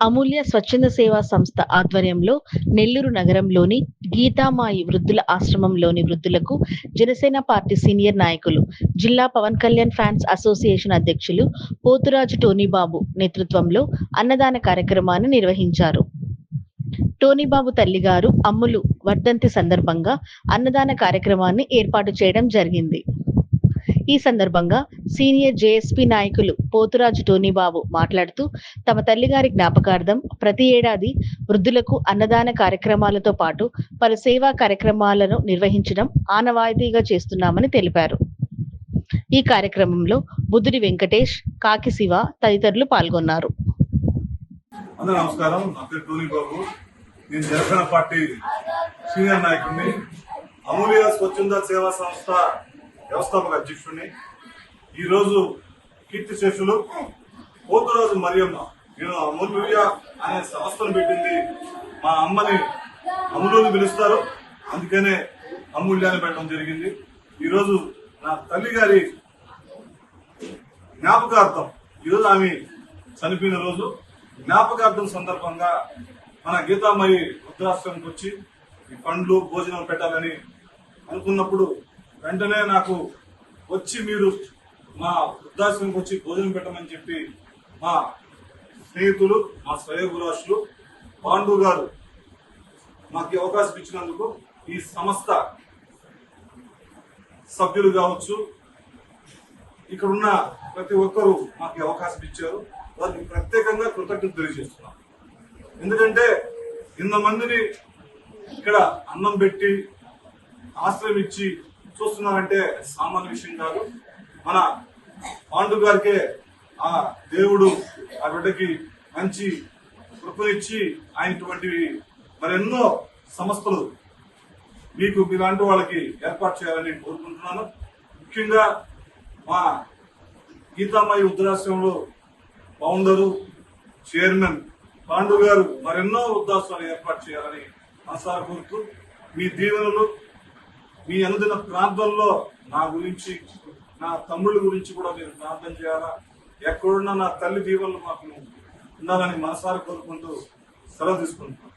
అమూల్య స్వచ్ఛంద సేవా సంస్థ ఆధ్వర్యంలో నెల్లూరు నగరంలోని గీతామాయి వృద్ధుల ఆశ్రమంలోని వృద్ధులకు జనసేన పార్టీ సీనియర్ నాయకులు, జిల్లా పవన్ కళ్యాణ్ ఫ్యాన్స్ అసోసియేషన్ అధ్యక్షులు పోతురాజు టోనీబాబు నేతృత్వంలో అన్నదాన కార్యక్రమాన్ని నిర్వహించారు. టోనీబాబు తల్లిగారు అమ్ములు వర్ధంతి సందర్భంగా అన్నదాన కార్యక్రమాన్ని ఏర్పాటు చేయడం జరిగింది. ఈ సందర్భంగా సీనియర్ జేఎస్పీ నాయకులు పోతురాజు టోనీబాబు మాట్లాడుతూ, తమ తల్లిగారి జ్ఞాపకార్థం ప్రతి ఏడాది వృద్ధులకు అన్నదాన కార్యక్రమాలతో పాటు పలు సేవా కార్యక్రమాలను నిర్వహించడం ఆనవాయితీగా చేస్తున్నామని తెలిపారు. ఈ కార్యక్రమంలో బుద్ధుడి వెంకటేష్, కాకి శివ తదితరులు పాల్గొన్నారు. నమస్కారం. నా పేరు టోనీబాబు. నేను జనసేన పార్టీ సీనియర్ నాయకుడిని, అమూల్య స్వచ్ఛంద సేవా సంస్థ వ్యవస్థాపక అధ్యక్షుడిని. ఈరోజు కీర్తిశేషులు పోతురాజు మరియమ్మ, నేను అమూల్య అనే సంస్థను పెట్టింది మా అమ్మని అమూలుని పిలుస్తారు, అందుకనే అమూల్యాన్ని పెట్టడం జరిగింది. ఈరోజు నా తల్లి గారి జ్ఞాపకార్థం, ఈరోజు ఆమె చనిపోయిన రోజు జ్ఞాపకార్థం సందర్భంగా మన గీతామయి వృద్ధాశ్రమంకి వచ్చి ఈ పండ్లు భోజనం పెట్టాలని అనుకున్నప్పుడు వెంటనే నాకు వచ్చి మీరు మా వృద్ధాశ్రమంకి వచ్చి భోజనం పెట్టమని చెప్పి మా స్నేహితులు, మా శ్రేయోభిలాషులు పాండు గారు మాకు అవకాశం ఇచ్చినందుకు ఈ సంస్థ సభ్యులు కావచ్చు, ఇక్కడున్న ప్రతి ఒక్కరూ మాకు అవకాశం ఇచ్చారు. వారికి ప్రత్యేకంగా కృతజ్ఞత తెలియజేస్తున్నాం. ఎందుకంటే ఇంతమందిని ఇక్కడ అన్నం పెట్టి ఆశ్రయం ఇచ్చి చూస్తున్నారంటే సామాన్య విషయం కాదు. మన పాండు గారికే ఆ దేవుడు ఆ బిడ్డకి మంచి కృపనిచ్చి ఆయనటువంటివి మరెన్నో సంస్థలు మీకు మీలాంటి వాళ్ళకి ఏర్పాటు చేయాలని కోరుకుంటున్నాను. ముఖ్యంగా మా గీతామాయి వృద్ధాశ్రమంలో ఫౌండరు, చైర్మన్ పాండు గారు మరెన్నో వృద్ధాశ్రమాలు ఏర్పాటు చేయాలని మనసారా కోరుతూ, మీ దీవెనలు, మీ అనుదిన ప్రార్థనలో నా గురించి, నా తమ్ముళ్ళ గురించి కూడా మీరు ప్రార్థన చేయాలా. ఎక్కడున్నా నా తల్లి దీవెనలు మాకు ఉండాలని మనసారా కోరుకుంటూ సెలవు తీసుకుంటున్నాను.